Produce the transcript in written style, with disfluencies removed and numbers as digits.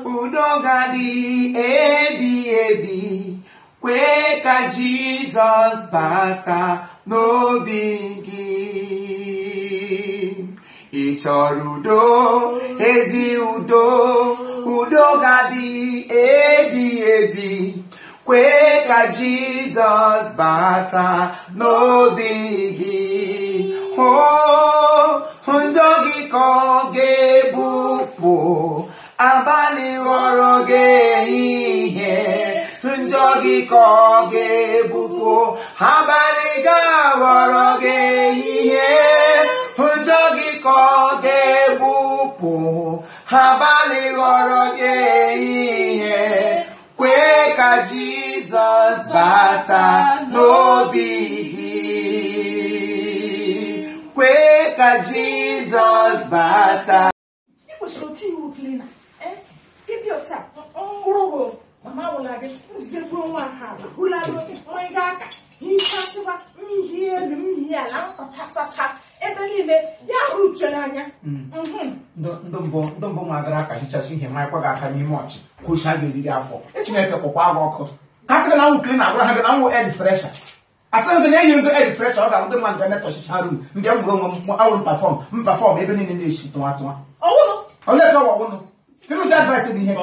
udo ga-adị ebi ebi. Kwe ka Jizọs bata n'obi gị. Ị chọrọ udo, ezi udo, udo ga-adị ebi ebi. Kwe ka Jizọs bata n'obi gị. Njọ gị ka ọ ga-ebupụ, abalị ghọrọ gị ehihie. Njọ gị ka ọ ga-ebupụ, abalị ga-aghọrọ gị ehihie. Njọ gị ka ọ ga-ebupụ, abalị ghọrọ gị ehihie. Kwe ka Jizọs bata n'obi gị. Kwe ka Jizọs bata. Mama will like it. Zero one half. Who like it? My God. He can't me here, me here. I'm Chasa. Etanile, Yahoo Chelania. Don't go my draka. He just in him. My quagga can be much. Who shall be the for? It's make up a power. Catherine, I will clean up. I will add fresher. I found the name to add fresher. I don't want to let us room. I will perform even in this shit. Oh, let go. You advice in here.